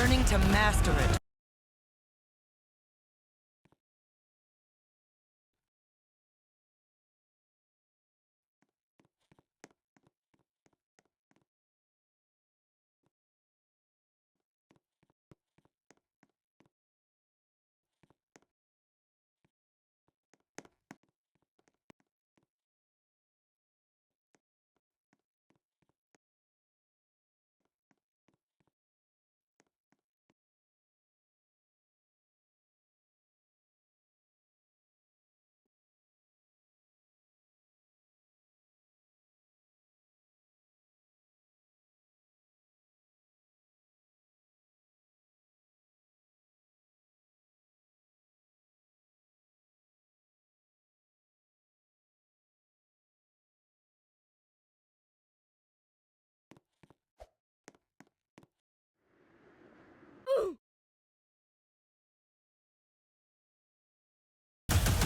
learning to master it.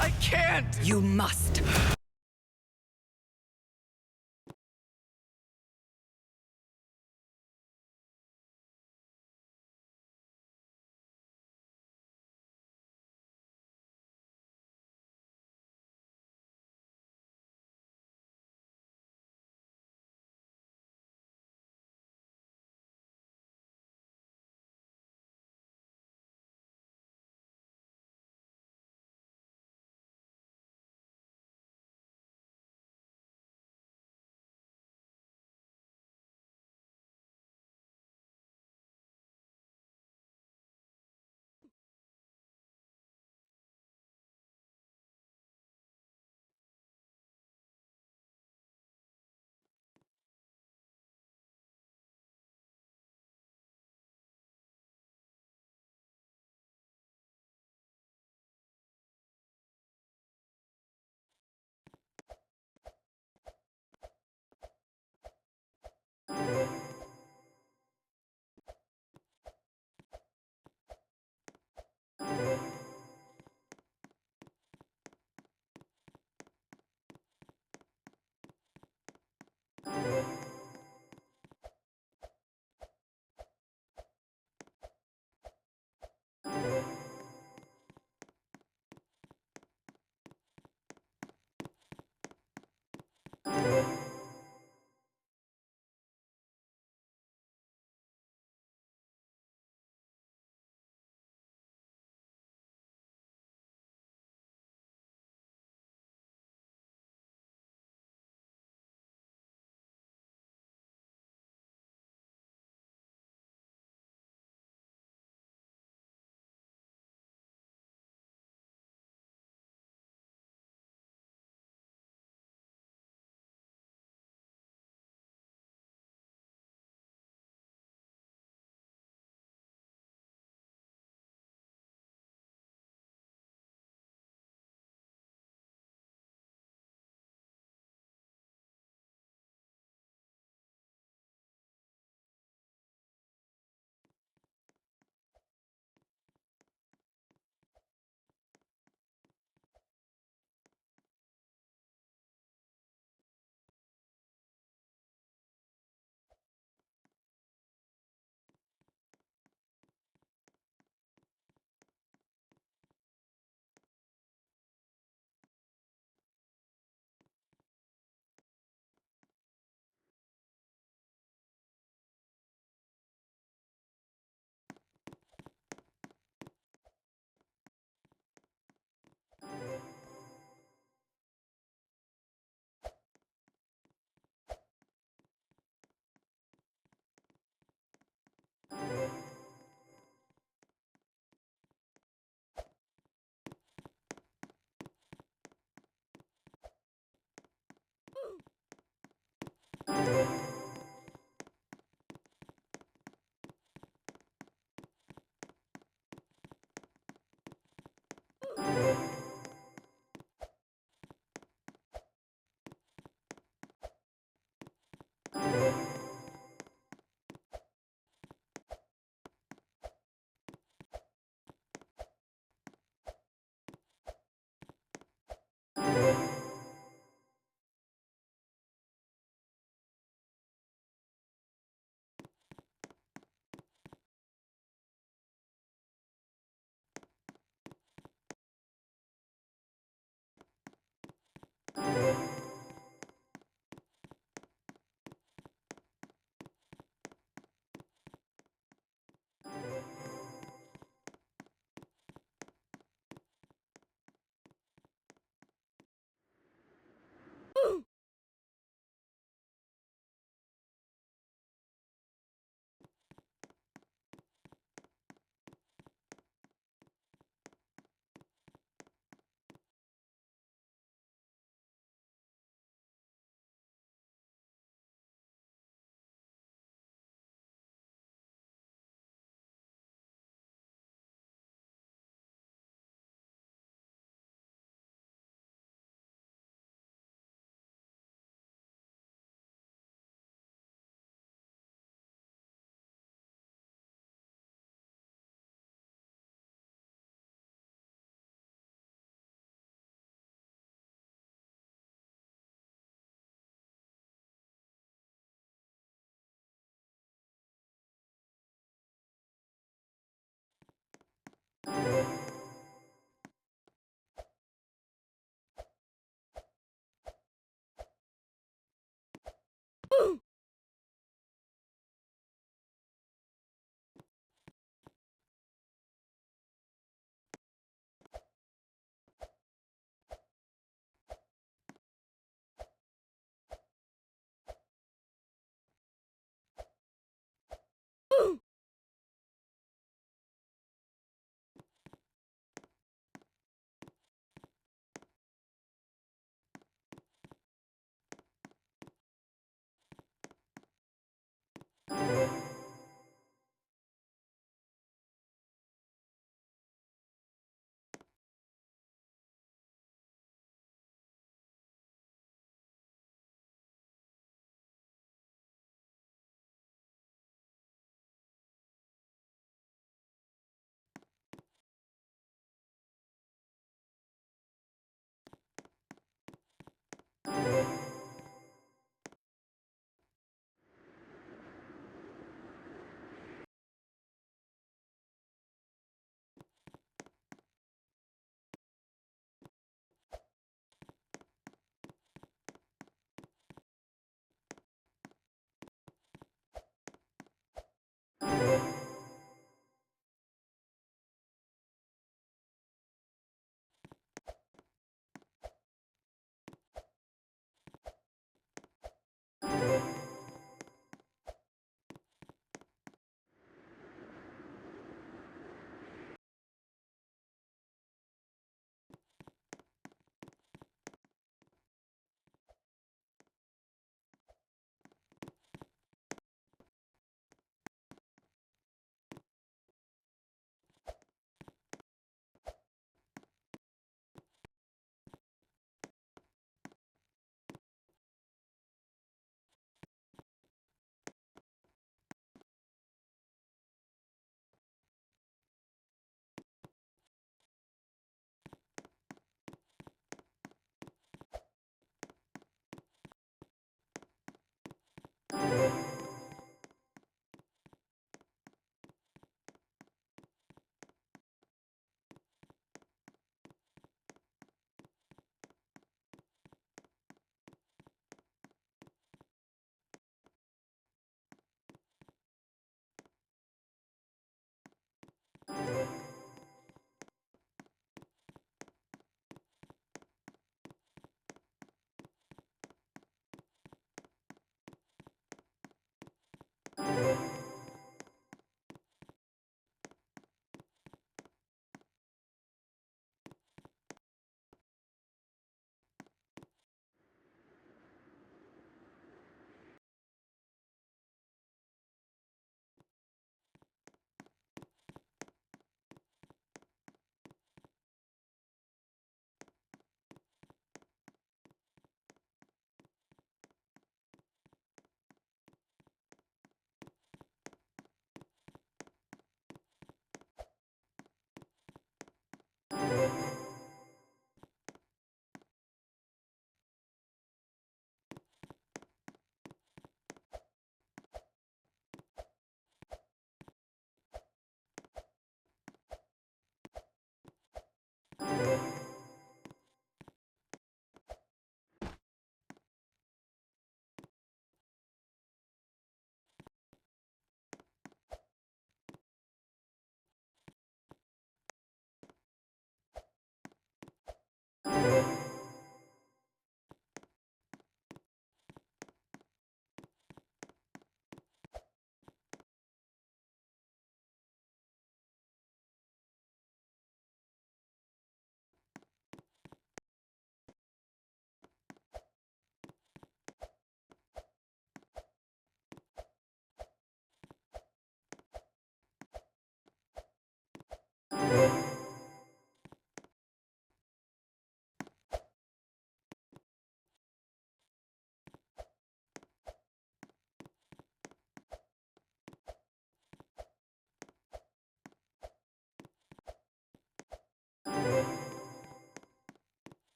I can't! You must.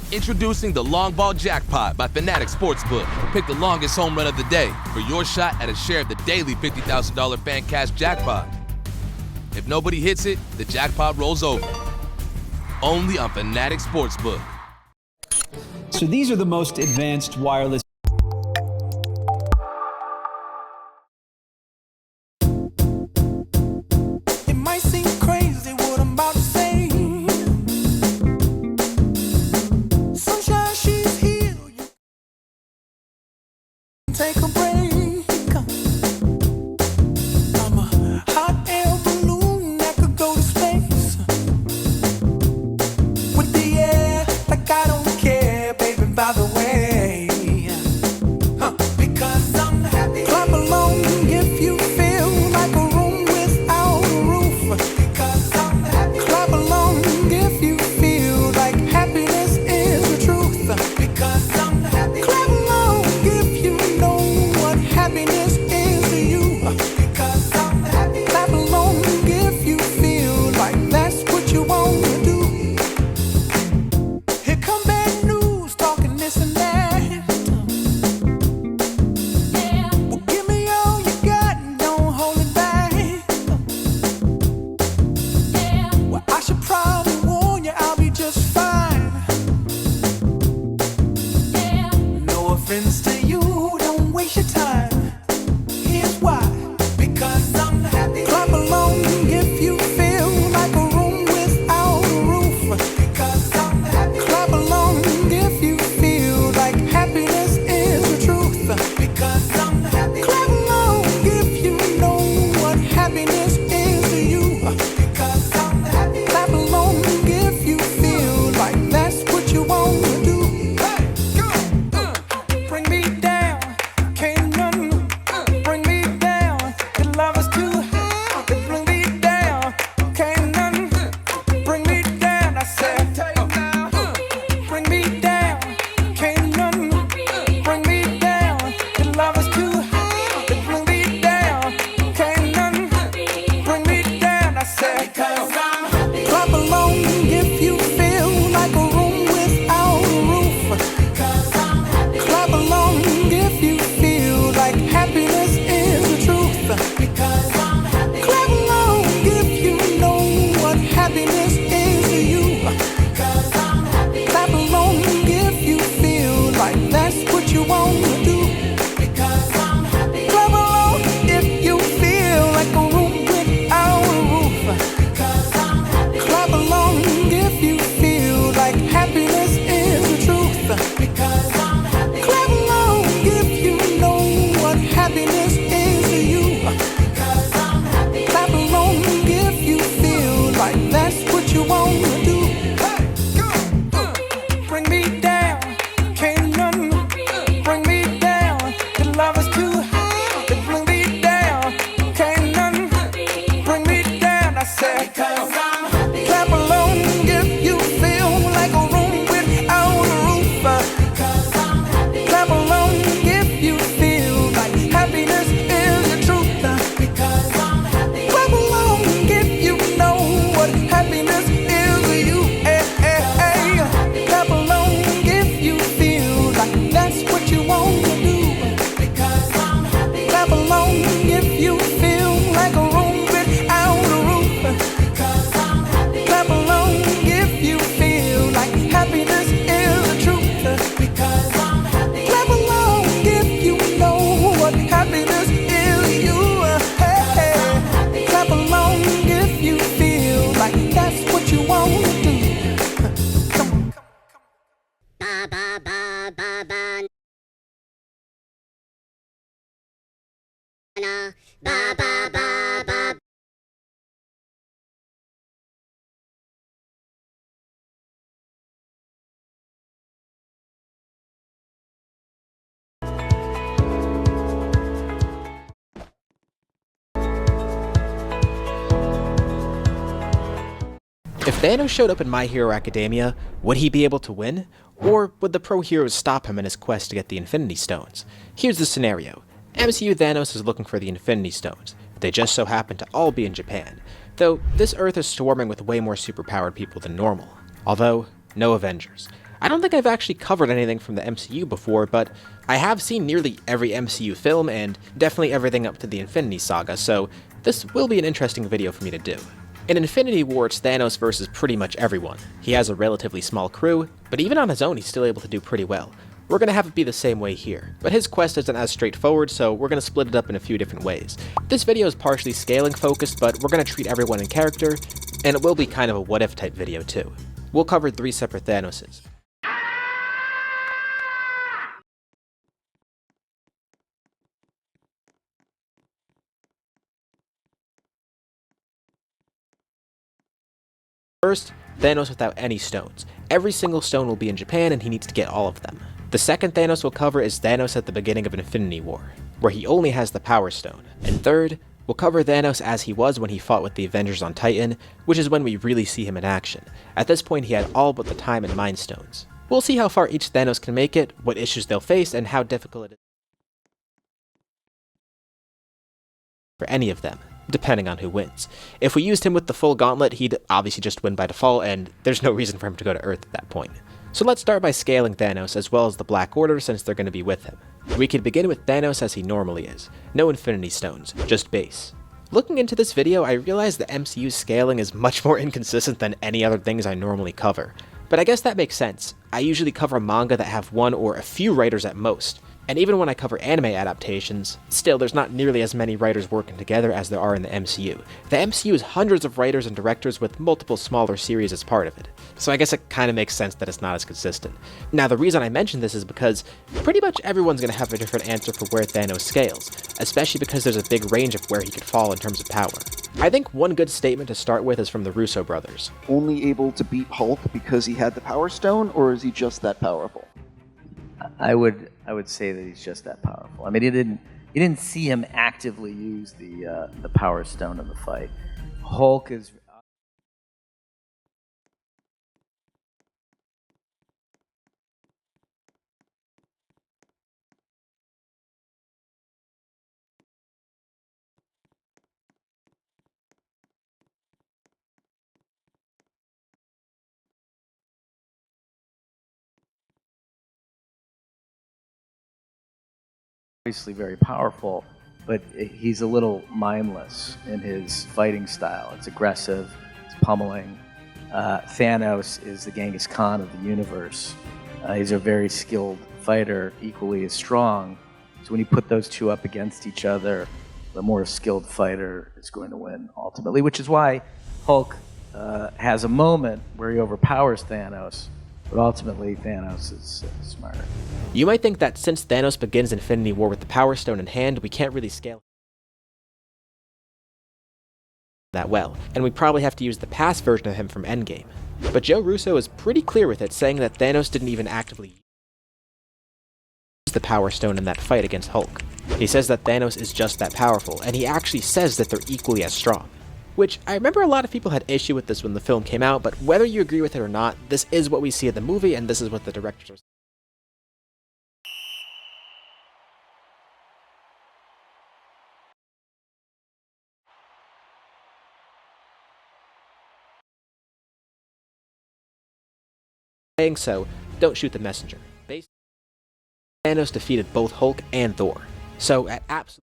Introducing the Long Ball Jackpot by Fanatic Sportsbook. Pick the longest home run of the day for your shot at a share of the daily $50,000 fan cash jackpot. If nobody hits it, the jackpot rolls over. Only on Fanatic Sportsbook. So these are the most advanced wireless. It might seem crazy what I'm about to say. Sunshine, she's here. You can take a break. I'm a hot air balloon that could go to space. With the air, like I don't care, baby, by the way. Because I'm happy. Clap along if you feel like a room without a roof. Because I'm happy. Clap along if you feel like happiness is the truth. Because I'm happy. Clap along if you know what happiness is to you. Because I'm happy. Clap along if you feel like that's what you want to do. Here come bad news, talking this and that. Well, give me all you got and don't hold it back. Well, I should probably warn you, I'll be just fine. No offense to you, don't waste your time. Here's why. Because I'm happy. Clap along if you feel like a room without a roof. Because I'm happy. Clap along if you feel like happiness is the truth. Because I'm happy. Clap along if you know what happiness is to you. Because I'm happy. Clap along if you feel like that's what you want to do. Hey, go! Bring me down, can't none bring me down. Your love is too high. Bring me down, can't none bring me down. I said, bring me down, can't none bring me down. Your love is too high. Bring me down, can't none bring me down. I said, clap along if you feel like a room without a roof. Clap along if you feel like happiness is the truth. Clap along if you know what happiness is to you. Clap along if you feel like that's what you want to do. Clap along if you feel like a room without a roof. Clap along if you feel like happiness is the truth. Clap along if you know what happiness is to you. Clap along if you feel like that's what you want to do. Bring me down, can't none bring me down. Your love is too high. Bring me down, can't none bring me down. I said, clap along if you feel like a room without a roof. Clap along if you feel like happiness is the truth. Clap along if you know what happiness is to you. Clap along if you feel like that's what you want to do. Clap along if you feel like a room without a roof. Clap along if you feel like happiness is the truth. Clap along if you know what happiness is to you. Clap along if you feel like that's what you want to do. Come on. Ba ba ba ba ba na ba ba ba ba. If Thanos showed up in My Hero Academia, would he be able to win? Or would the pro heroes stop him in his quest to get the Infinity Stones? Here's the scenario. MCU Thanos is looking for the Infinity Stones. They just so happen to all be in Japan, though this Earth is swarming with way more superpowered people than normal. Although, no Avengers. I don't think I've actually covered anything from the MCU before, but I have seen nearly every MCU film and definitely everything up to the Infinity Saga, so this will be an interesting video for me to do. In Infinity War, it's Thanos versus pretty much everyone. He has a relatively small crew, but even on his own he's still able to do pretty well. We're going to have it be the same way here, but his quest isn't as straightforward, so we're going to split it up in a few different ways. This video is partially scaling focused, but we're going to treat everyone in character, and it will be kind of a what if type video too. We'll cover 3 separate Thanoses. First, Thanos without any stones. Every single stone will be in Japan and he needs to get all of them. The second Thanos we'll cover is Thanos at the beginning of Infinity War, where he only has the Power Stone. And third, we'll cover Thanos as he was when he fought with the Avengers on Titan, which is when we really see him in action. At this point he had all but the Time and Mind Stones. We'll see how far each Thanos can make it, what issues they'll face, and how difficult it is for any of them, depending on who wins. If we used him with the full gauntlet, he'd obviously just win by default, and there's no reason for him to go to Earth at that point. So let's start by scaling Thanos as well as the Black Order since they're going to be with him. We could begin with Thanos as he normally is. No Infinity Stones, just base. Looking into this video, I realized that MCU's scaling is much more inconsistent than any other things I normally cover. But I guess that makes sense. I usually cover manga that have one or a few writers at most. And even when I cover anime adaptations, still there's not nearly as many writers working together as there are in the MCU. The MCU is hundreds of writers and directors with multiple smaller series as part of it. So I guess it kind of makes sense that it's not as consistent. Now the reason I mention this is because pretty much everyone's going to have a different answer for where Thanos scales, especially because there's a big range of where he could fall in terms of power. I think one good statement to start with is from the Russo brothers. Only able to beat Hulk because he had the Power Stone, or is he just that powerful? I would say that he's just that powerful. I mean, you didn't see him actively use the Power Stone in the fight. Hulk is obviously very powerful, but he's a little mindless in his fighting style. It's aggressive, it's pummeling. Thanos is the Genghis Khan of the universe. He's a very skilled fighter, equally as strong. So when you put those two up against each other, the more skilled fighter is going to win ultimately, which is why Hulk has a moment where he overpowers Thanos, but ultimately Thanos is smarter. You might think that since Thanos begins Infinity War with the Power Stone in hand, we can't really scale that well, and we probably have to use the past version of him from Endgame. But Joe Russo is pretty clear with it, saying that Thanos didn't even actively use the Power Stone in that fight against Hulk. He says that Thanos is just that powerful, and he actually says that they're equally as strong. Which, I remember a lot of people had issue with this when the film came out, but whether you agree with it or not, this is what we see in the movie, and this is what the directors are saying, so don't shoot the messenger. Basically, Thanos defeated both Hulk and Thor. So at absolute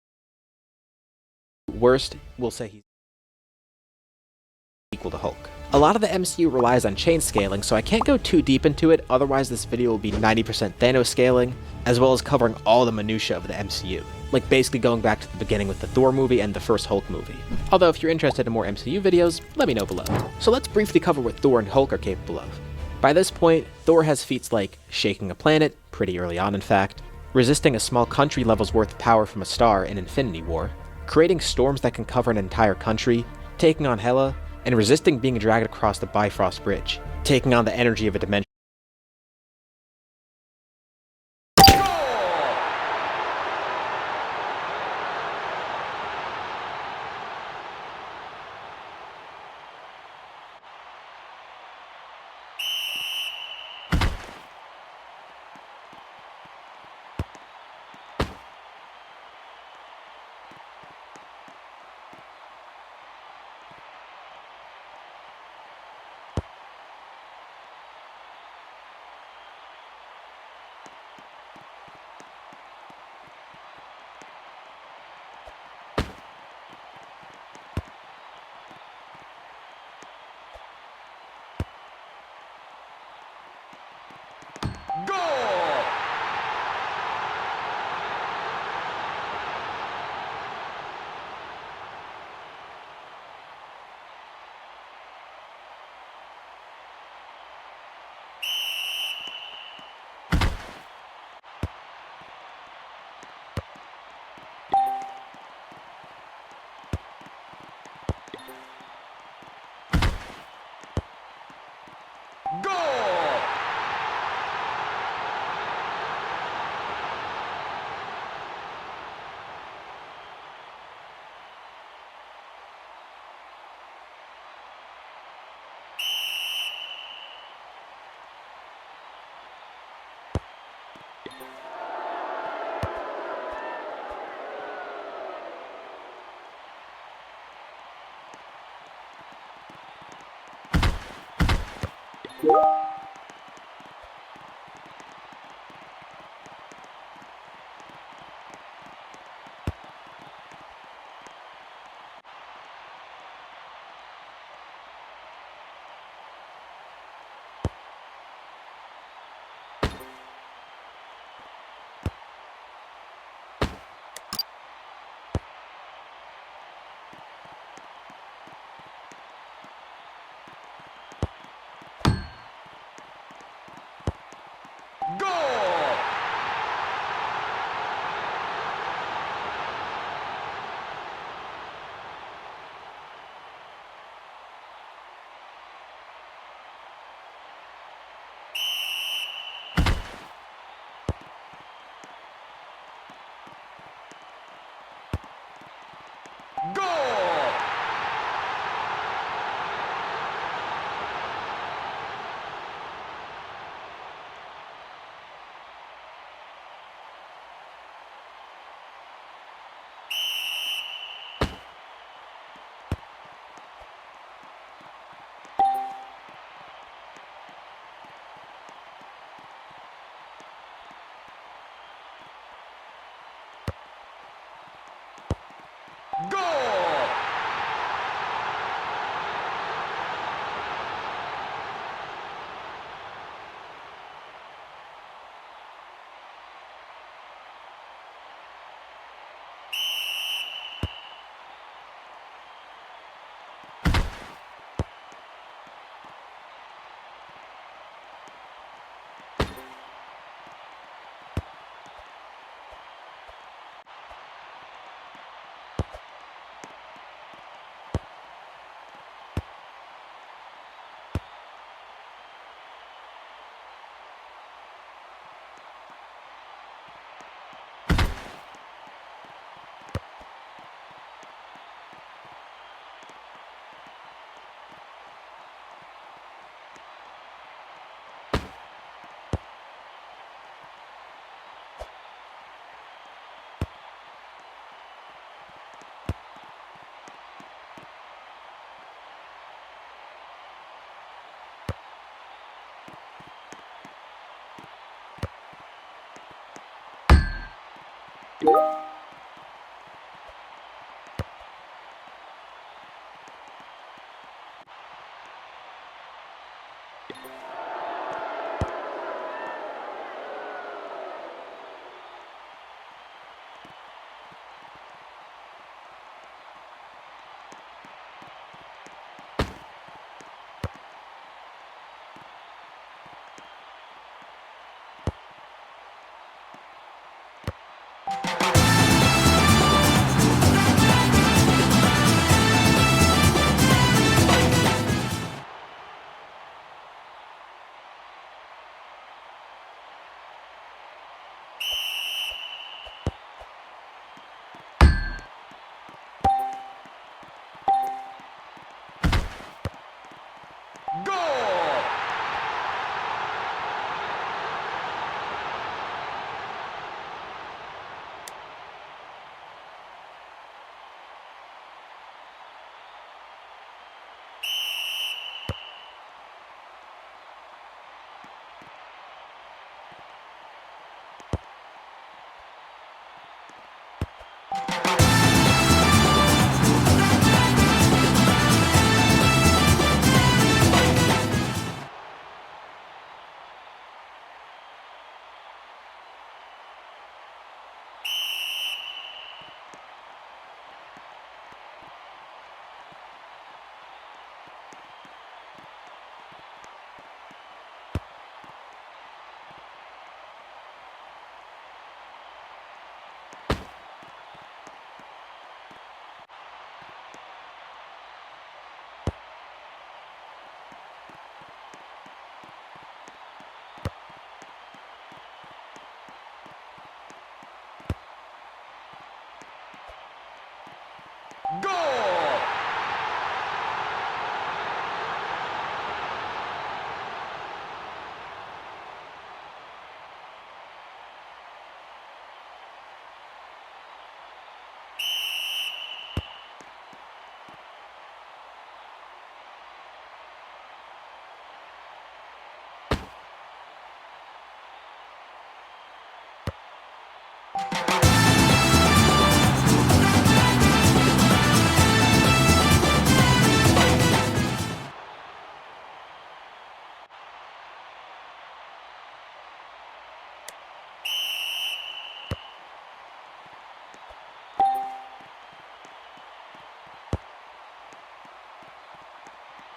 worst, we'll say he's equal to Hulk. A lot of the MCU relies on chain scaling, so I can't go too deep into it, otherwise this video will be 90% Thanos scaling, as well as covering all the minutia of the MCU. Like basically going back to the beginning with the Thor movie and the first Hulk movie. Although if you're interested in more MCU videos, let me know below. So let's briefly cover what Thor and Hulk are capable of. By this point, Thor has feats like shaking a planet, pretty early on in fact, resisting a small country level's worth of power from a star in Infinity War, creating storms that can cover an entire country, taking on Hela, and resisting being dragged across the Bifrost Bridge, taking on the energy of a dimension.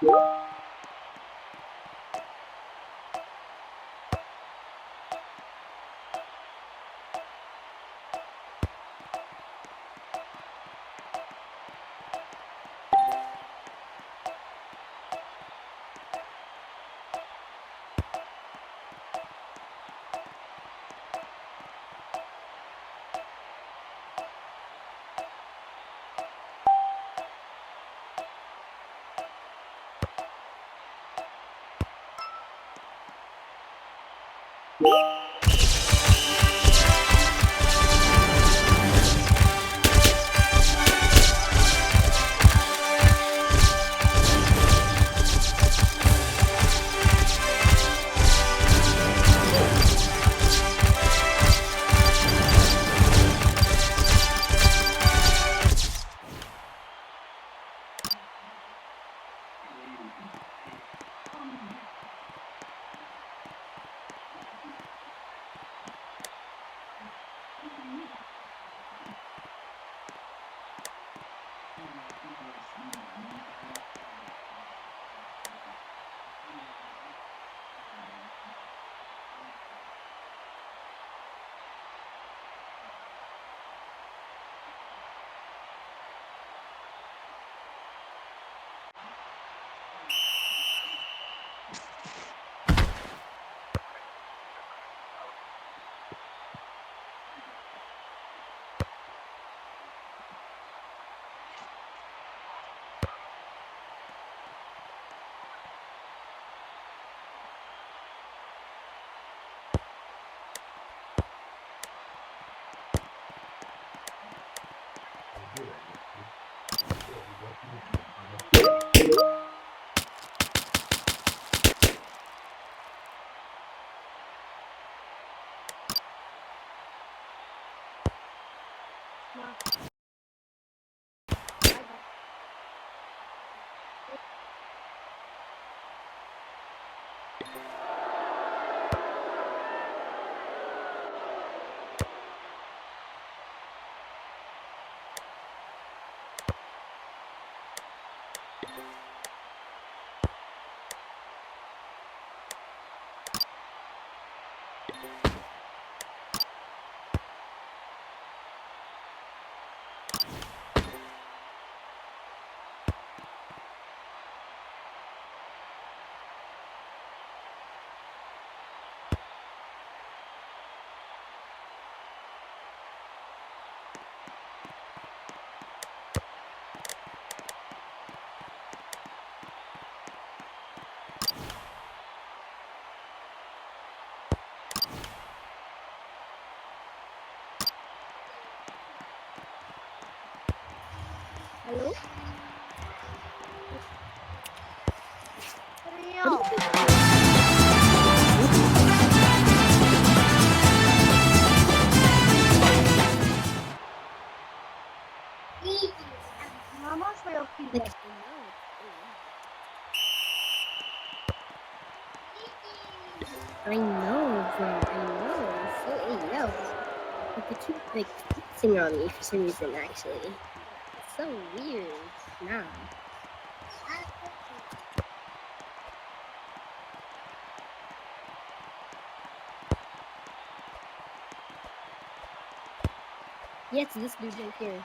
Hello? Mama's real cute. I know, bro. I know. So yo, but they keep like focusing on me for some reason. Actually, it's so weird. Nah. Yes, this dude right here.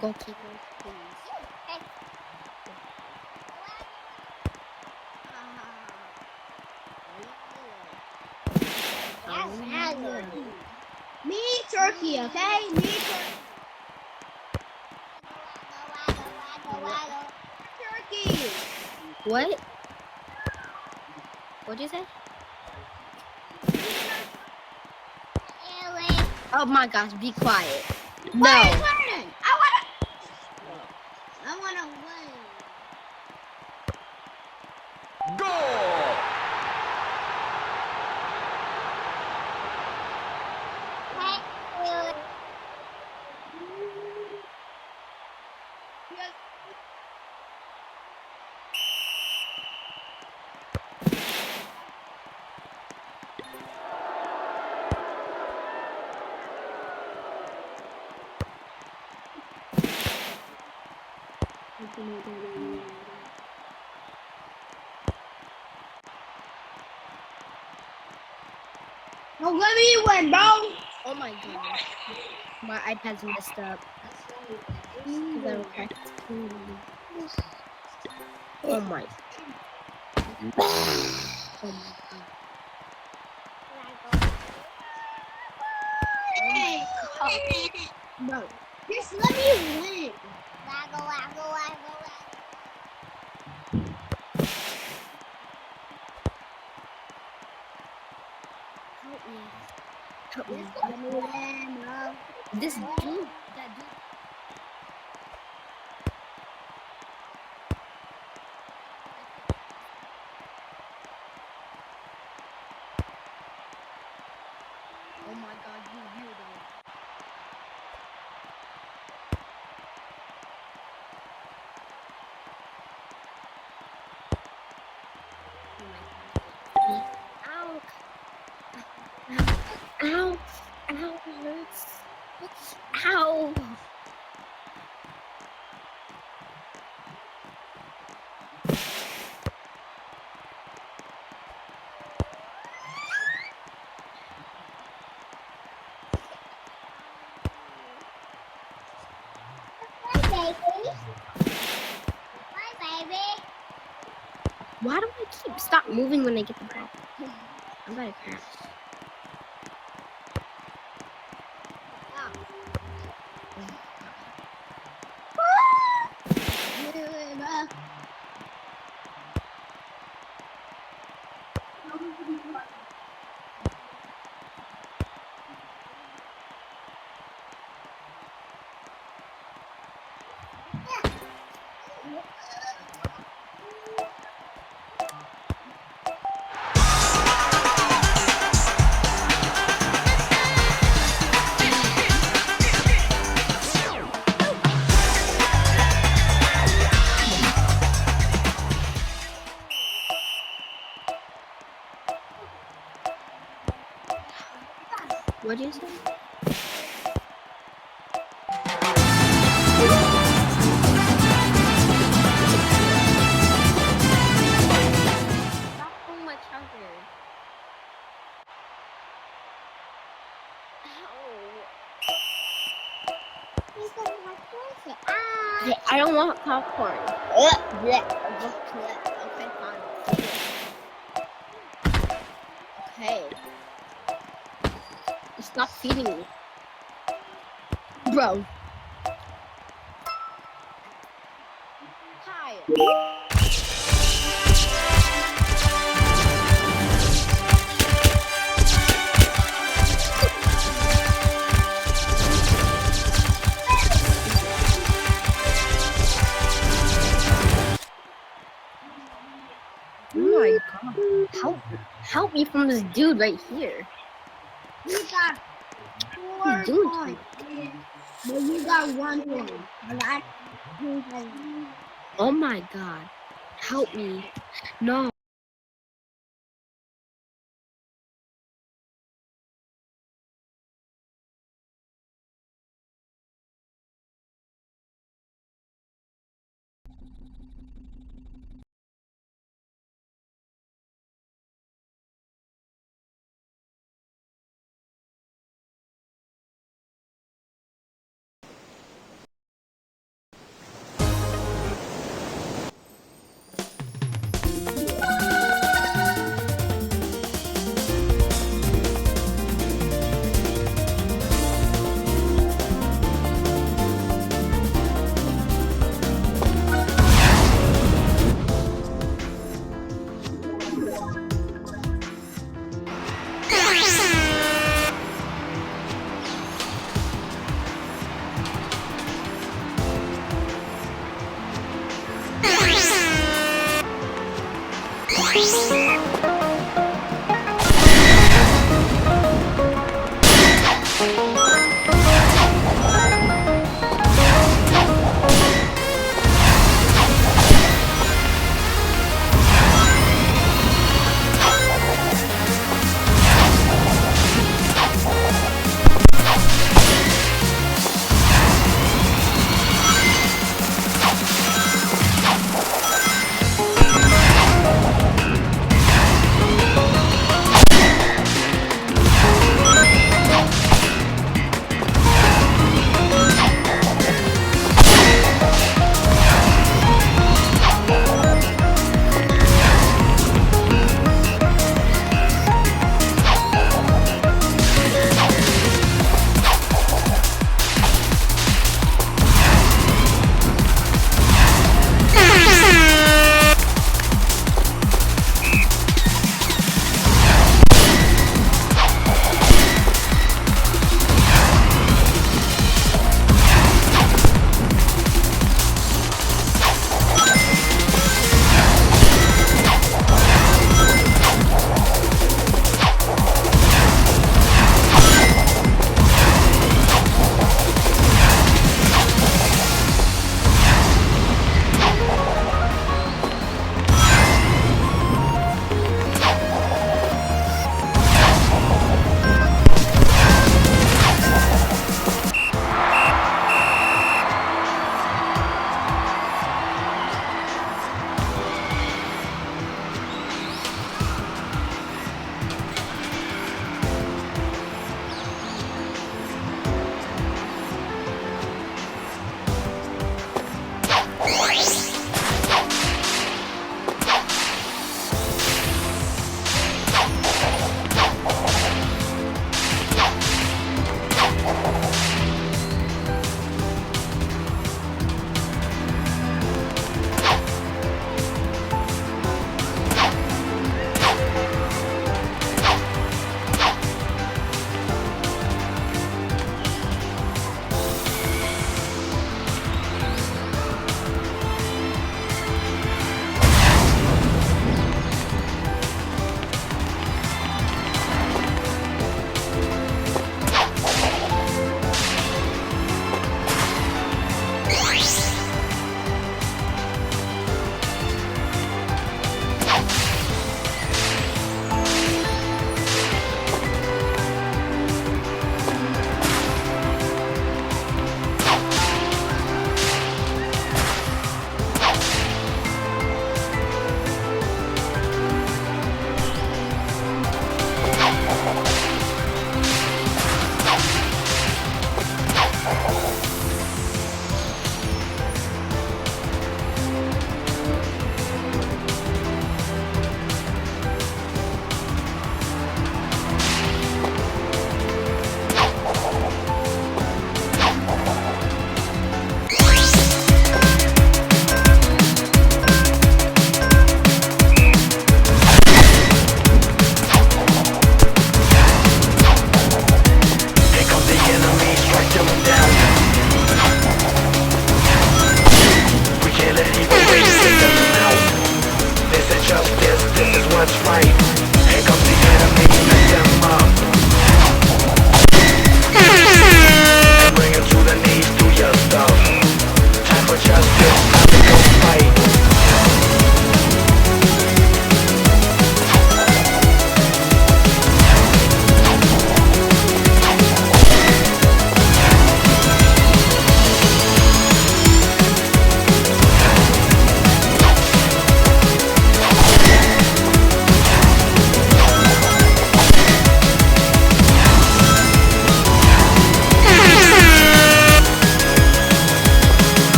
Goalkeeper, please. Me, Turkey, okay? Me, Turkey. Turkey. What? What'd you say? Oh my gosh, be quiet. No. I wanna win. Don't let me win, bro. Oh my gosh. My iPad's messed up. 'Cause I'm practicing. Oh my. Oh my god. Hey, bro, just let me win. Help me. Help me. Just let me win, bro. This dude, that dude. Oh my god, you weirdo. Ow! Ow! Ow! Hurts. Ow! Bye, baby. Why do I keep stop moving when I get the ball? I'm about to crash. What'd you say? Stop pulling my charger. Okay, I don't want popcorn. Okay, fine. Okay. Stop feeding me. Bro. Hi. Oh my god. Help me from this dude right here. You got 4 Dude. points. But you got 1 point. Alright? Oh my god. Help me. No.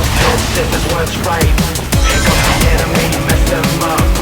just this is what's right. Here comes the enemy, mess them up.